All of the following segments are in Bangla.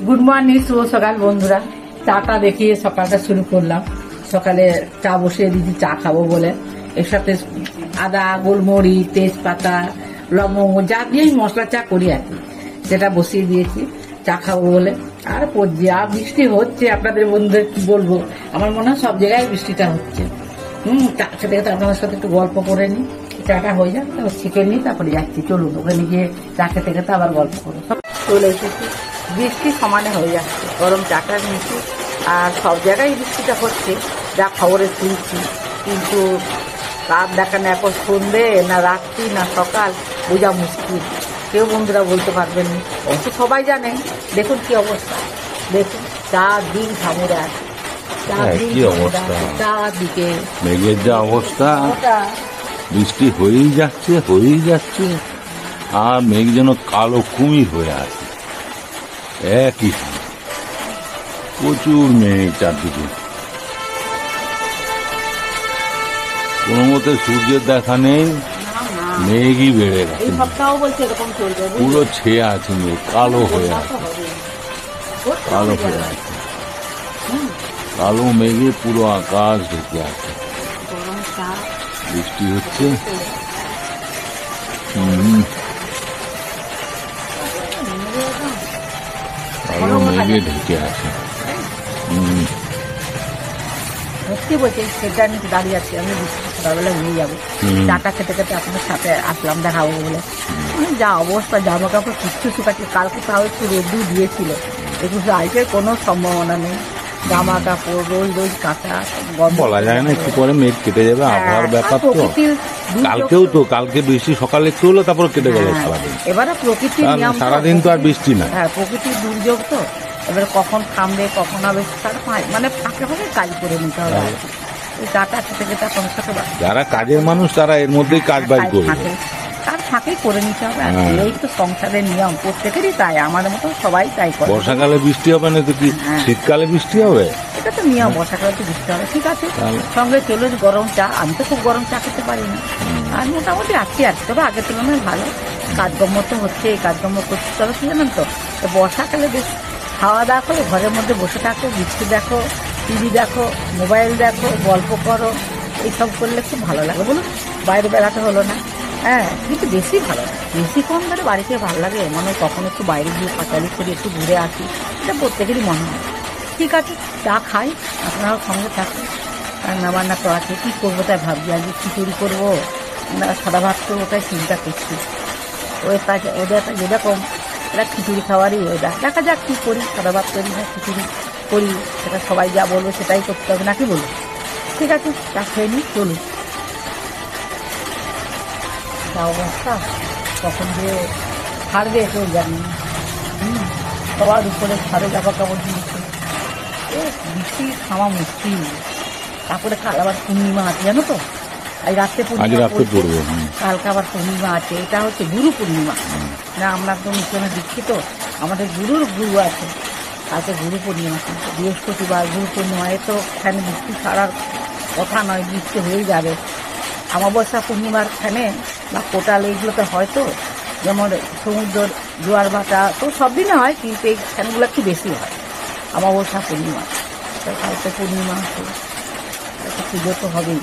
গুড মর্নিং, শুভ সকাল বন্ধুরা। চাটা দেখিয়ে সকালটা শুরু করলাম। সকালে চা বসিয়ে দিয়েছি চা খাবো বলে। এর সাথে আদা, গোলমরিচ, তেজপাতা, লবঙ্গ যা দিয়েই মশলা চা করি আর কি, সেটা বসিয়ে দিয়েছি চা খাবো বলে। আর যা বৃষ্টি হচ্ছে আপনাদের বন্ধুদের কি বলবো, আমার মনে হয় সব জায়গায় বৃষ্টিটা হচ্ছে। চা খেতে খেতে আপনাদের সাথে একটু গল্প করে নিই। চাটা হয়ে যাক, তারপর শিখে নিই, তারপরে যাচ্ছি। চলুন ওখানে গিয়ে চা খেতে খেতে আবার গল্প করবো। সব চলে এসেছি, বৃষ্টি সমানে হয়ে যাচ্ছে। গরম চাটা নিয়েছি আর সব জায়গায় বৃষ্টিটা হচ্ছে যা খবরে শুনছি, কিন্তু রাত দেখানো এখন সন্ধে না রাত্রি না সকাল বোঝা মুশকিল। কেউ বন্ধুরা বলতে পারবেন না, অবশ্য সবাই জানেন। দেখুন কি অবস্থা, দেখুন চারদিন ঝামেলা আছে, চারদিকে মেঘের যা অবস্থা, বৃষ্টি হয়েই যাচ্ছে আর মেঘ যেন কালো কুমির হয়ে আছে। একই প্রচুর মেঘ চারদিকে, কোনো মতে সূর্যের দেখা নেই, মেঘই বেড়ে গেছে। পুরো ছেয়ে আছে মেঘ, কালো হয়ে আছে, কালো মেঘে পুরো আকাশ ঢেকে আছে। বৃষ্টি হচ্ছে, কালো মেঘে ঢেকে আছে। সত্যি বলছি, সেটা আমি দাঁড়িয়ে আছি, আমি সকালবেলা নিয়ে যাবো। চাটা খেতে খেতে আপনার সাথে আসলাম দেখাবো বলে। যা অবস্থা, জামা কাপড় কিচ্ছু শুকাচ্ছে। কালকে তাও একটু রোদ্দুর দিয়েছিল, একটু আজকের কোনো সম্ভাবনা নেই। জামা কাপড় রোজ রোজ কাঁচা, বলা যায় না, একটু পরে মেঘ কেটে যাবে। আবহাওয়ার ব্যাপার তো, কালকে বৃষ্টি সকালে একটু হলো, তারপর কেটে গেল সারাদিন। এবারে প্রকৃতির নিয়ম, সারাদিন তো আর বৃষ্টি না। হ্যাঁ, প্রকৃতির দুর্যোগ তো। এবার কখন থামবে কখন হবে, তার মানে ফাঁকে ফাঁকে কাজ করে নিতে হবে। চাটা খেতে খেতে আপনার সাথে যারা কাজের মানুষ তারা এর মধ্যেই কাজ বাজ করবে, তার ফাঁকেই করে নিতে হবে। এই তো সংসারের নিয়ম, প্রত্যেকেরই তাই, আমাদের মতো সবাই তাই করে। বর্ষাকালে বৃষ্টি হবে না তো কি শীতকালে বৃষ্টি হবে? এটা তো নিয়ম, বর্ষাকালে তো বৃষ্টি হবে। ঠিক আছে, সঙ্গে চলুন গরম চা। আমি তো খুব গরম চা খেতে পারি না, আর মোটামুটি আছি আর কি, তবে আগের তুলনায় ভালো। কাজকর্ম তো হচ্ছে, এই কাজকর্ম করতে হবে, কি জানেন তো। বর্ষাকালে বেশ খাওয়া দাওয়া করে ঘরের মধ্যে বসে থাকো, বৃষ্টি দেখো, টিভি দেখো, মোবাইল দেখো, গল্প করো, এইসব করলে খুব ভালো লাগে। বলুন, বাইরে বেড়াতে হলো না, হ্যাঁ, কিন্তু বেশি ভালো লাগে। বেশিক্ষণ ধরে বাড়িতে ভালো লাগে, মনে হয় কখন একটু বাইরে গিয়ে পাঁচালি করে একটু ঘুরে আসি, এটা প্রত্যেকেরই মনে হয়। ঠিক আছে, চা খাই, আপনারাও সঙ্গে থাকুন। রান্না বান্না তো আছে, কী করবো তাই ভাবছি। আজকে খিচুড়ি করবো না সাদা ভাত করবো, তাই চিন্তা করছি। ওদের যেরকম এরা খিচুড়ি খাওয়ারই ওয়েদার, দেখা যাক কী করি, সাদা ভাত করি না খিচুড়ি করি, সেটা সবাই যা বলবে সেটাই করতে হবে, নাকি বলুন? ঠিক আছে, চা খেয়ে নিই, চলুন। যা অবস্থা, কখন যে ছাড়বে কেউ জানি না। সবার উপরে ছাড়ে জামা কাপড় দিয়েছে, বৃষ্টি থামা মুশকিল। তারপরে কাল আবার পূর্ণিমা আছে, জানো তো, আজ রাত্রে পূর্ণিমা পড়বে, কালকে আবার পূর্ণিমা আছে। এটা হচ্ছে গুরু পূর্ণিমা না, আমরা তো মিশনে দীক্ষিত, আমাদের গুরু আছে। কালকে গুরু পূর্ণিমা, বৃহস্পতিবার গুরু পূর্ণিমা। এ তো এখানে বৃষ্টি ছাড়ার কথা নয়, বৃষ্টি হয়ে যাবে। অমাবস্যা পূর্ণিমার খানে বা কোটাল এইগুলোতে হয়তো, যেমন সমুদ্র জোয়ার ভাটা তো সব দিনে হয়, কিন্তু এই খানগুলো একটু বেশি হয় অমাবস্যা পূর্ণিমা। কালকে পূর্ণিমা আছে, পুজো তো হবেই,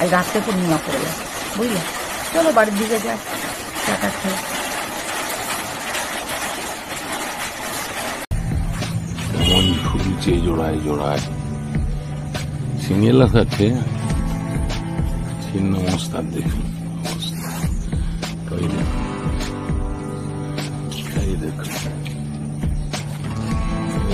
আজ রাত্রে পূর্ণিমা পড়ে যাবে, বুঝলে? চলো বাড়ির দিকে যাই, চাটা খেয়ে। মন ফুলছে জোড়ায় জোড়ায়, সিঙ্গেল আছে ছিন্ন অবস্থার দেখুন অবস্থা। এই দেখুন,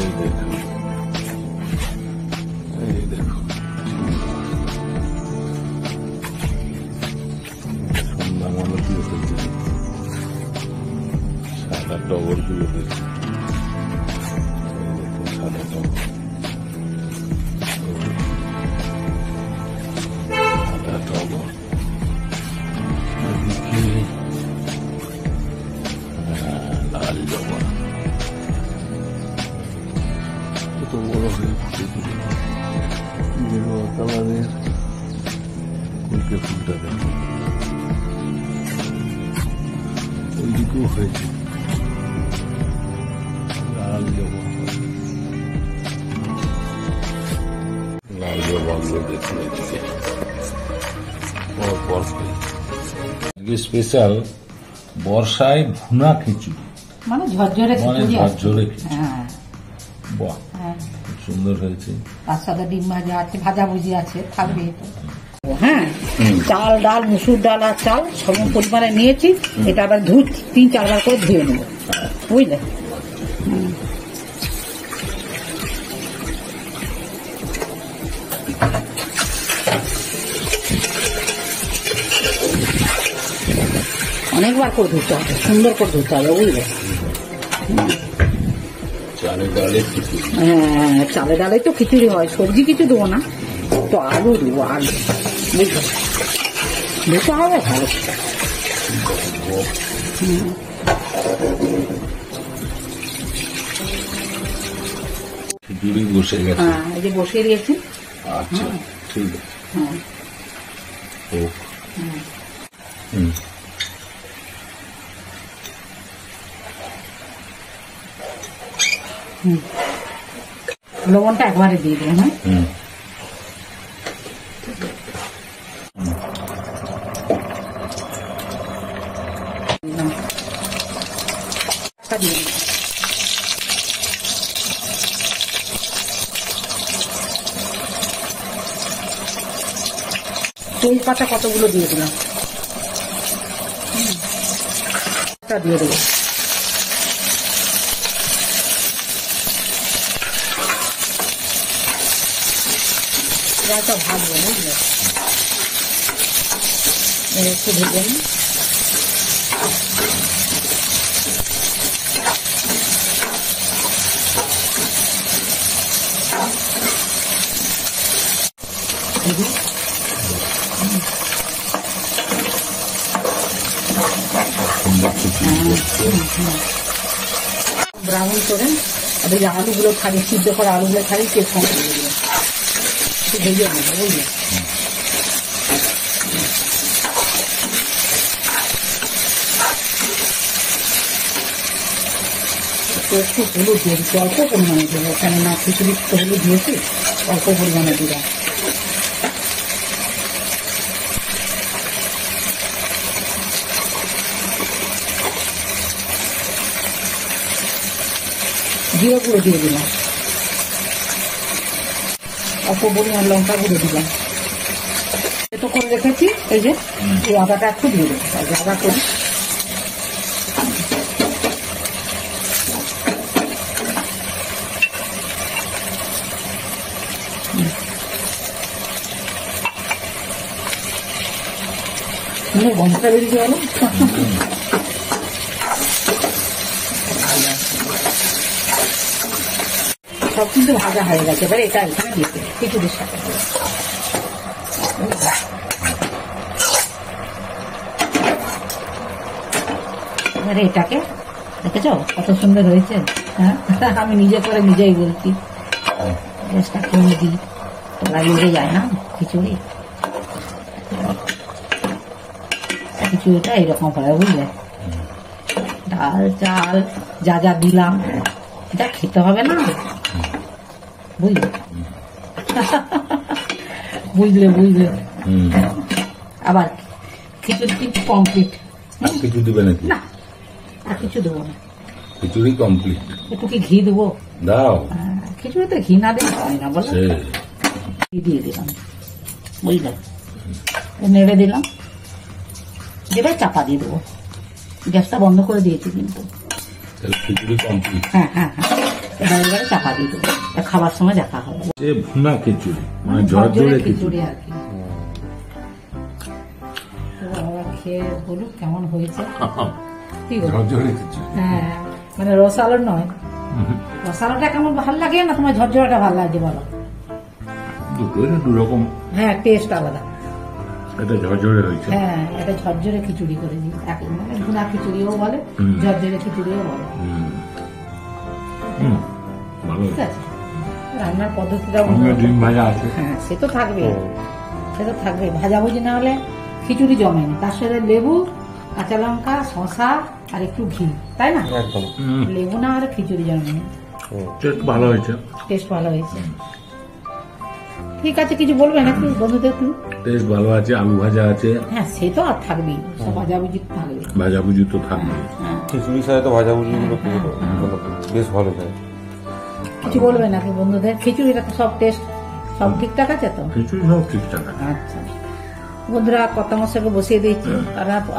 এই দেখুন, এই দেখুন, সন্ধ্যা মালতি হয়েছে, সাদা টগর গুলো দেখুন, সাদা টগর, সাদা টগর, লাল জবা, কত বড় হয়ে ফুটেছিল, গেরুয়া কালারের ফুলকে ফুলটা দেখুন, ওইদিকেও হয়েছে লাল জবা। এগুলো দেখুন এদিকে পর খাই। আজকে স্পেশাল বর্ষায় ভুনা খিচুড়ি, মানে ঝরঝরে মানে খিচুড়ি আছে। ঝরঝরে খিচুড়ি। হ্যাঁ বাহ, হ্যাঁ, খুব সুন্দর হয়েছে। তার সাথে ডিম ভাজা আছে, ভাজাভুজি আছে, থাকবে তো। হ্যাঁ, চাল ডাল মুসুর ডাল আর চাল সম পরিমাণে নিয়েছি। এটা আবার 3-4 বার করে ধুয়ে নেব, বুঝলে। অনেকবার করে ধুতে হবে, সুন্দর করে ধুতে হবে, বুঝলে। চালে ডালে খিচুড়ি। হ্যাঁ, চালে ডালে তো খিচুড়ি হয়, সবজি কিছু দেবো না, তো আলু দেবো, আলু, বুঝলে, ধুতে হবে ভালো। খিচুড়ি বসে গেছে। হ্যাঁ, এই যে বসিয়ে দিয়েছি। আচ্ছা, ঠিক আছে। হ্যাঁ, হোক। হুম। লবণটা একবারে দিয়ে দেবো। হ্যাঁ, হুম। দিয়ে দিলাম। তেজপাতা কতগুলো দিয়ে দিলাম, দিয়ে দেবো। ভাজবো, বুঝলে, একটু ভেজে নিই। ব্রাউন করে আর এই আলুগুলো খালি, সিদ্ধ করে আলুগুলো খালি কেক সঙ্গে দিয়ে দিলাম, একটু ভেজে নেবো, বুঝলে। একটু হলুদ দিয়ে দিচ্ছি, অল্প পরিমাণে দেবো, কেননা খিচুড়ি তো হলুদ দিয়েছি, অল্প পরিমাণে দিলাম। জিরে গুঁড়ো দিয়ে দিলাম, অল্প পরিমাণ লঙ্কা গুঁড়ো দিলাম। এত করে রেখেছি, এই যে এই আদাটা একটু দিয়ে দেবো, আদা করি। গন্ধটা বেরিয়ে গেল। সব কিন্তু ভাজা হয়ে গেছে, এবার এটা এখানে দিয়ে দেবে খিচুড়ির সাথে। এবারে এটাকে দেখেছো কত সুন্দর হয়েছে। হ্যাঁ, আমি নিজে করে নিজেই বলছি, গ্যাসটা কমিয়ে দিই, তোলা লেগে যায় না খিচুড়ি। খিচুড়িটা এরকম হয়, বুঝলে, ডাল চাল যা যা দিলাম, এটা খেতে হবে না, বুঝলে। বুঝলে বুঝলে। আবার খিচুড়ি কিন্তু কমপ্লিট। কিছু দেবে নাকি? না, আর কিছু দেবো না, খিচুড়ি কমপ্লিট। একটু কি ঘি দেবো? দাও। খিচুড়িতে ঘি না দিলে হয় না, বলো। ঘি দিয়ে দিলাম, বুঝলে, নেড়ে দিলাম, যেটা চাপা দিয়ে দেবো। গ্যাসটা বন্ধ করে দিয়েছি কিন্তু। খিচুড়ি কমপ্লিট। হ্যাঁ হ্যাঁ হ্যাঁ, এবারে চাপা দিয়ে দেবো, খাবার সময় দেখা হবে। ভুনা খিচুড়ি মানে ঝরঝরে খিচুড়ি আর কি। খেয়ে বলুক কেমন হয়েছে। ঝরঝরে খিচুড়ি। হ্যাঁ, মানে রসালো নয়, রসালোটা কেমন ভালো লাগে না তোমার ঝরঝরাটা ভালো লাগছে বলো? দুটোই না দুরকম। হ্যাঁ, টেস্ট আলাদা। এটা ঝরঝরে হয়েছে। হ্যাঁ, এটা ঝরঝরে খিচুড়ি করে দিই, মানে ভুনা খিচুড়িও বলে, ঝরঝরে খিচুড়িও বলে। ভালো, ঠিক আছে। রান্নার পদ্ধতিটা ডিম ভাজা আছে। হ্যাঁ, সে তো থাকবে, সে তো থাকবে। ভাজাভুজি না হলে খিচুড়ি জমে না। তার সাথে লেবু, কাঁচা লঙ্কা, শসা আর একটু ঘি, তাই না? লেবু না হলে খিচুড়ি জমে না। টেস্ট ভালো হয়েছে। টেস্ট ভালো হয়েছে। ঠিক আছে, কিছু বলবেন নাকি বন্ধুদের? টেস্ট ভালো আছে, আলু ভাজা আছে, হ্যাঁ সে তো আর থাকবেই, সব ভাজাভুজি থাকবে। ভাজাভুজি তো থাকবে। খিচুড়ির সাথে তো ভাজাভুজি গুলো বেশ ভালো যায়। কিছু বলবেন নাকি বন্ধুদের? খিচুড়িটা তো সব টেস্ট সব ঠিকঠাক আছে তো? খিচুড়ি সব ঠিকঠাক আছে। আচ্ছা বন্ধুরা, কর্তা মশাইকে বসিয়ে দিয়েছি।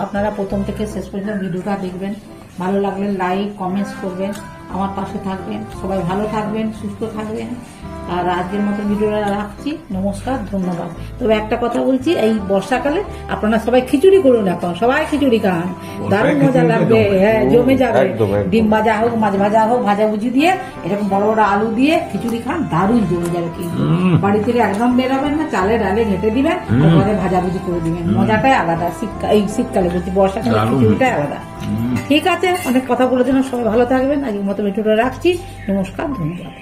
আপনারা প্রথম থেকে শেষ পর্যন্ত ভিডিওটা দেখবেন, ভালো লাগলে লাইক কমেন্টস করবেন, আমার পাশে থাকবেন। সবাই ভালো থাকবেন, সুস্থ থাকবেন। আর আজকের মতো ভিডিওটা রাখছি, নমস্কার, ধন্যবাদ। তবে একটা কথা বলছি, এই বর্ষাকালে আপনারা সবাই খিচুড়ি করুন, এখন সবাই খিচুড়ি খান, দারুণ মজা লাগবে। হ্যাঁ জমে যাবে। ডিম ভাজা হোক, মাছ ভাজা হোক, ভাজাভুজি দিয়ে এরকম বড় বড় আলু দিয়ে খিচুড়ি খান, দারুণ জমে যাবে। কিন্তু বাড়ি থেকে একদম বেরোবেন না, চালে ডালে ঘেটে দিবেন, ঘরে ভাজাভুজি করে দিবেন, মজাটাই আলাদা। এই শীতকালে বলছি, বর্ষাকালে খিচুড়িটাই আলাদা। ঠিক আছে, অনেক কথা বলে দিলাম, সবাই ভালো থাকবেন। আজকের মতো ভিডিওটা রাখছি, নমস্কার, ধন্যবাদ।